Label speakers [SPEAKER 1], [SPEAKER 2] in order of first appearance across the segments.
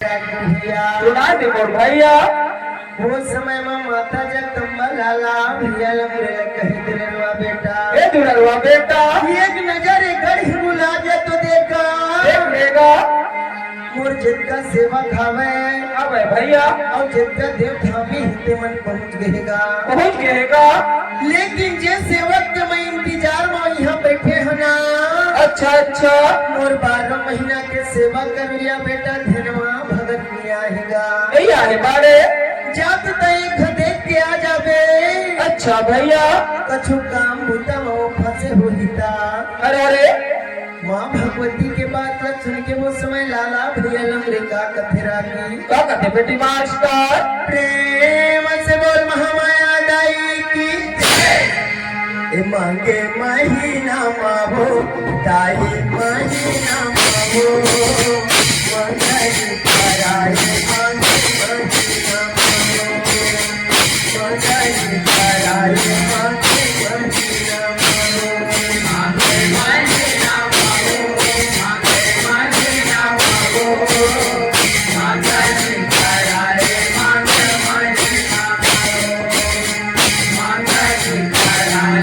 [SPEAKER 1] सुना दे मोर भैया
[SPEAKER 2] वो समय में माता जगदम्बा लाला भैया लमरे कही दुलरवा बेटा
[SPEAKER 1] ए दुलरवा बेटा
[SPEAKER 2] एक नजर गढ़ी बुला दे तो देखा
[SPEAKER 1] देख लेगा
[SPEAKER 2] मोर जिनका सेवा खावे
[SPEAKER 1] अबे भैया
[SPEAKER 2] और जिनका देव धामी हिते मन पहुंच
[SPEAKER 1] गएगा
[SPEAKER 2] लेकिन जे सेवक के मैं इंतजार में यहाँ बैठे है ना
[SPEAKER 1] अच्छा अच्छा
[SPEAKER 2] मोर 12 महीना के सेवा कर लिया बेटा धनवा भगत में आएगा
[SPEAKER 1] नहीं आने बारे
[SPEAKER 2] जात देख देख के आ जाबे
[SPEAKER 1] अच्छा भैया
[SPEAKER 2] कछु काम भूता वो फंसे हो हिता
[SPEAKER 1] अरे अरे
[SPEAKER 2] माँ भगवती के बात सुन के वो समय लाला भैया लमरे का कथे रागी
[SPEAKER 1] क्या कहते बेटी मास्टर
[SPEAKER 2] प्रेम से बोल महामाया दाई की ए मांगे महीना मावो दाई महीना मावो मंगल कराए मांगे महीना मावो मंगल कराए मांगे महीना मावो मांगे महीना मावो मांगे महीना मावो मंगल कराए मांगे महीना मावो मंगल कराए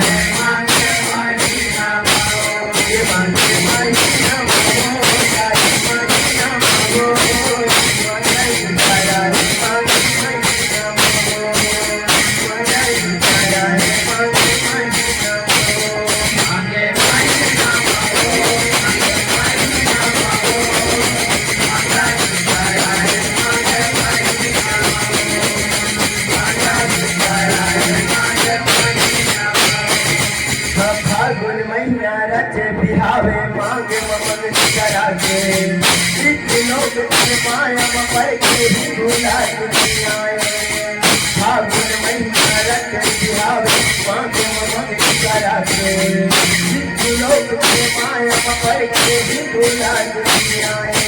[SPEAKER 2] फागुन महीना रचे बिहावे मांगे ममन करागे लोग माया पर के ही भूला दुनियाए फागुन महीना रचे बिहावे मांगे ममन करागे लोग माया पर के ही भूला दुनियाए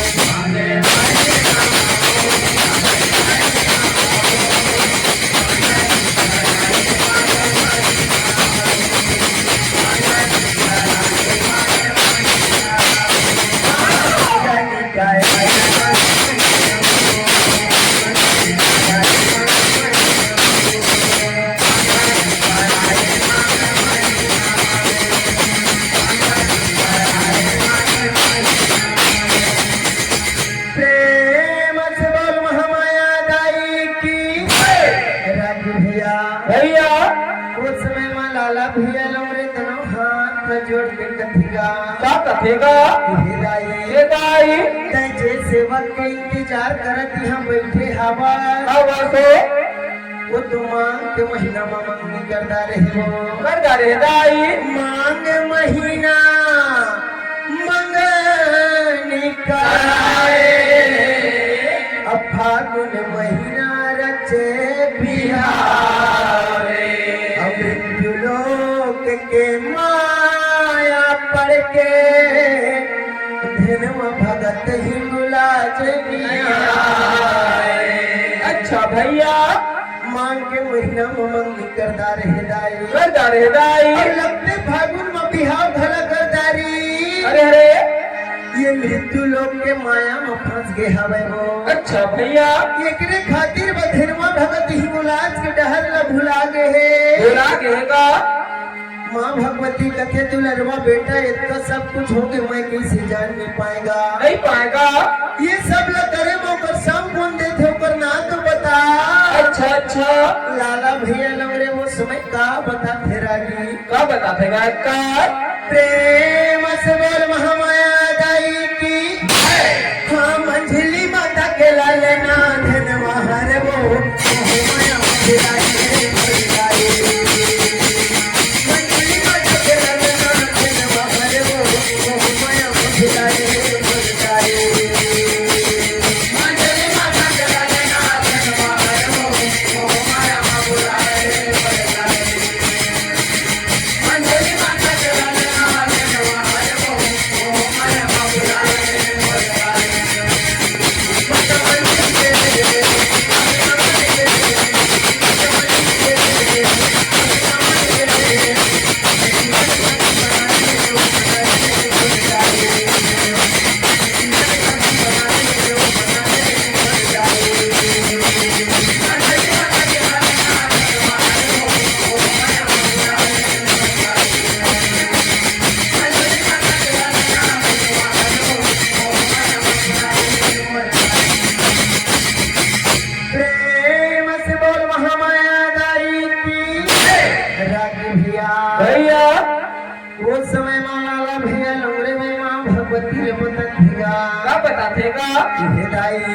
[SPEAKER 1] भैया
[SPEAKER 2] उस समय में लाला भैया लमरे दोनों हाथ जोड़ के कथेगा
[SPEAKER 1] क्या कथेगा
[SPEAKER 2] हे
[SPEAKER 1] दाई
[SPEAKER 2] जे सेवक के इंतजार करत यहाँ बैठे हवा
[SPEAKER 1] तो
[SPEAKER 2] वो तो मांग के महीना में मंगनी करता
[SPEAKER 1] रहे दाई
[SPEAKER 2] मांग महीना मंगनी कराए अब फागुन महीना रचे बिहारे मृत्यु लोक के माया पड़ के धनवा भगत हिंगुलाज
[SPEAKER 1] अच्छा भैया
[SPEAKER 2] मांग के महीना में मंगनी करता रहे
[SPEAKER 1] दाई
[SPEAKER 2] और लगते फागुन में बिहाव भला करदारी
[SPEAKER 1] अरे अरे
[SPEAKER 2] ये मृत्यु लोक के माया में फंस गए हवे वो
[SPEAKER 1] अच्छा भैया
[SPEAKER 2] एकरे खातिर बधनवा भगत हिंगुलाज के डहर ल भुला गए
[SPEAKER 1] गएगा
[SPEAKER 2] माँ भगवती कथे दुलरवा बेटा इतना सब कुछ हो के मैं कैसे जान नहीं पाएगा ये सब ल करे मोकर सब कौन देते ओकर ना तो बता
[SPEAKER 1] अच्छा अच्छा
[SPEAKER 2] लाला भैया लमरे वो समय का बता फेरागी
[SPEAKER 1] क्या बताते गायकार
[SPEAKER 2] प्रेम से बोल महामाया दाई की हाँ मंझली माता के लालना धनवा हर वो महामाया दाई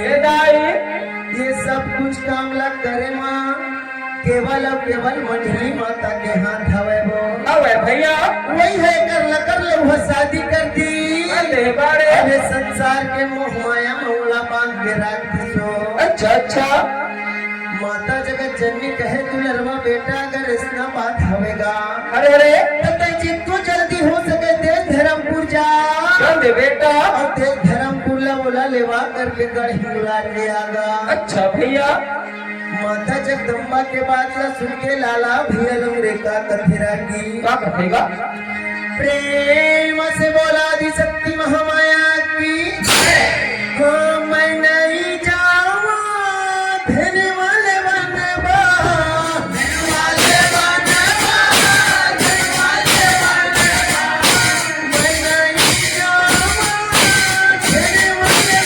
[SPEAKER 1] ये दाई
[SPEAKER 2] ये सब कुछ काम ला करे माँ केवल और केवल मंडली माता के हाथ हवे वो
[SPEAKER 1] अवे भैया
[SPEAKER 2] वही है कर ले वह शादी कर दी
[SPEAKER 1] अरे बारे
[SPEAKER 2] अरे संसार के मोह माया मौला बांध के रख दी सो
[SPEAKER 1] अच्छा अच्छा
[SPEAKER 2] माता जगत जननी कहे तू लरवा बेटा अगर इतना बात हवेगा
[SPEAKER 1] अरे अरे
[SPEAKER 2] तो जितनो जल्दी हो सके देश धर्मपुर जा
[SPEAKER 1] चल दे बेटा
[SPEAKER 2] और देश धर्मपुर ला बोला लेवा करके गढ़ बुला के आगा
[SPEAKER 1] अच्छा भैया
[SPEAKER 2] माता जगदम्बा के बात ला सुन के लाला भैया लंगरे का कथेरा की
[SPEAKER 1] क्या कहेगा
[SPEAKER 2] प्रेम से बोला दी शक्ति महामाया की हाँ मैं नहीं जाऊँ धने वाले बनवा मैं नहीं जाऊँ धने वाले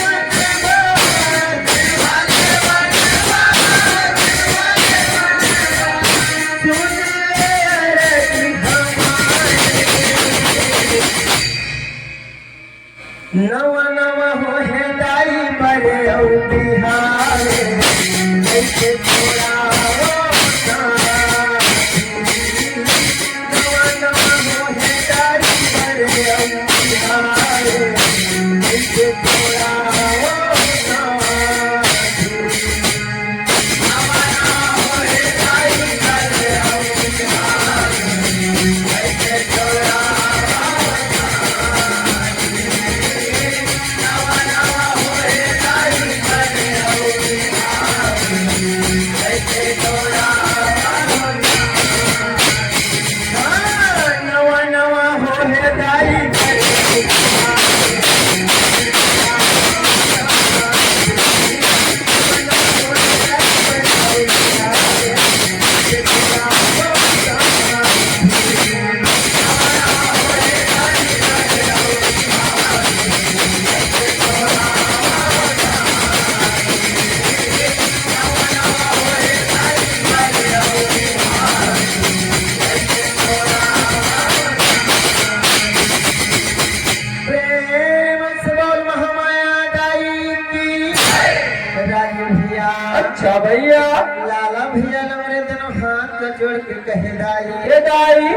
[SPEAKER 2] नवा नवा हो है दाई बड़े और बिहार ऐसे थोड़ा नवा नवा हो है दाई बड़े और बिहार ऐसे थोड़ा नवा नवा हो है दाई प्रेम से बोल महामाया दाई की राजू भैया
[SPEAKER 1] अच्छा भैया
[SPEAKER 2] लाला भैया ने मेरे दोनों हाथ को जोड़ के कहे दाई
[SPEAKER 1] ये दाई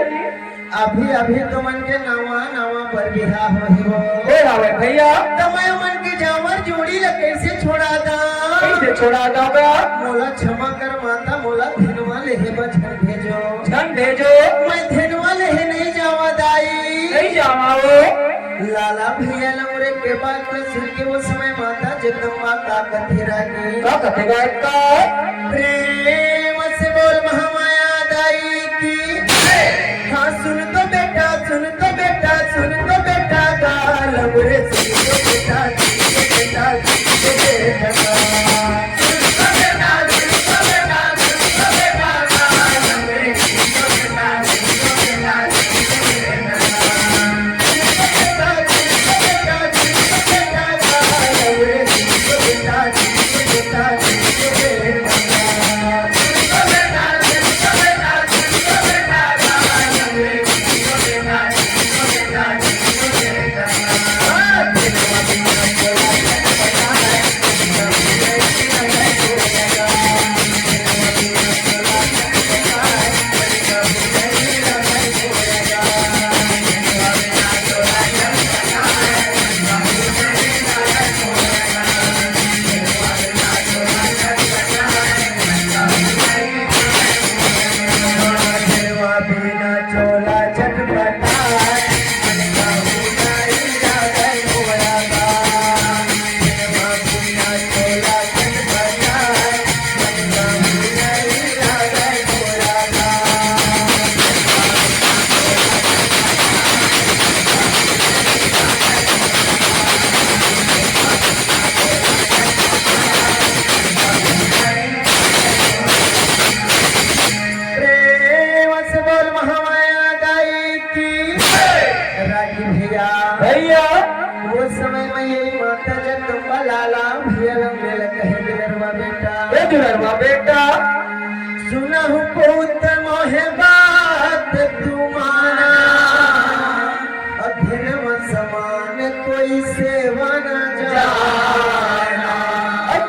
[SPEAKER 2] अभी अभी तो मन के नवा नवा पर बिहा हो
[SPEAKER 1] ये आवे भैया
[SPEAKER 2] तो मैं मन के जावर जोड़ी ला कैसे छोड़ा दा
[SPEAKER 1] कैसे छोड़ा दोगा
[SPEAKER 2] मोला क्षमा कर माता मोला धनवा ले बचन भेजो
[SPEAKER 1] धन भेजो
[SPEAKER 2] मैं धनवा ले नहीं जावा दाई
[SPEAKER 1] नहीं जाओ
[SPEAKER 2] लाला भैया लंगरे के बात को सुन के वो समय माता जगदम्बा का कथेरा की
[SPEAKER 1] क्या कहेगा इसका
[SPEAKER 2] प्रेम से बोल महामाया दाई की हाँ सुन तो बेटा सुन तो बेटा सुन तो बेटा गा लंगरे सुन तो बेटा सुन तो बेटा सुन तो बेटा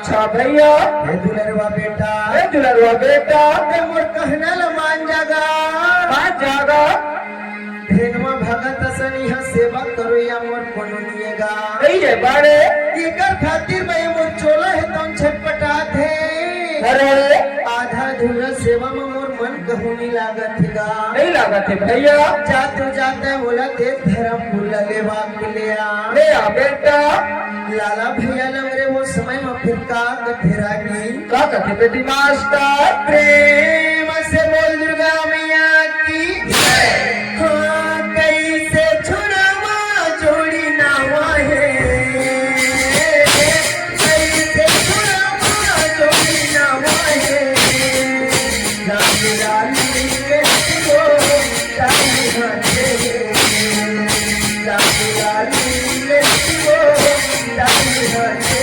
[SPEAKER 1] अच्छा भैया
[SPEAKER 2] हे दुलरवा बेटा
[SPEAKER 1] ए दुलरवा बेटा
[SPEAKER 2] ते मोर कहनल मान जागा
[SPEAKER 1] हाँ जागा
[SPEAKER 2] धेनवा भगत सनी ह सेवा करो या मोर कोनो निएगा
[SPEAKER 1] नहीं है बड़े
[SPEAKER 2] एकर खातिर मैं मोर चोला है तम छटपटात है
[SPEAKER 1] अरे
[SPEAKER 2] आधा अधूरा सेवा में मोर मन कहूं नहीं लागत हैगा
[SPEAKER 1] नहीं लागत है भैया
[SPEAKER 2] जाते बोला देख धर्म भूल लेवा के ले
[SPEAKER 1] आ बेटा
[SPEAKER 2] लाला भैया लमरे वो समय में फिर का कथेरा की
[SPEAKER 1] का कथे बेटी मास्टर
[SPEAKER 2] प्रेम से बोल दुर्गा मैया की हाँ कैसे छुड़ावा जोड़ी नावा है कैसे छुड़ावा जोड़ी नावा है लाल लाली के वो डाली हटे लाल लाली के वो डाली हटे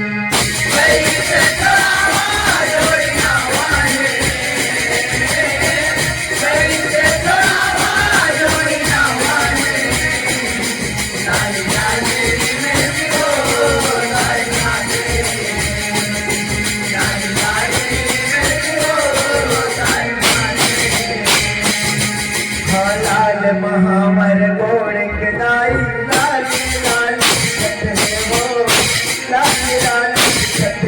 [SPEAKER 2] कैसे छुड़ावा जोड़ी नावा है कैसे छुड़ावा जोड़ी नावा है लाल लाली के वो डाली हटे लाल लाली के वो डाली हटे लाल महावर गोड़ के दाई लाल लाल छत है वो लाल लाल छत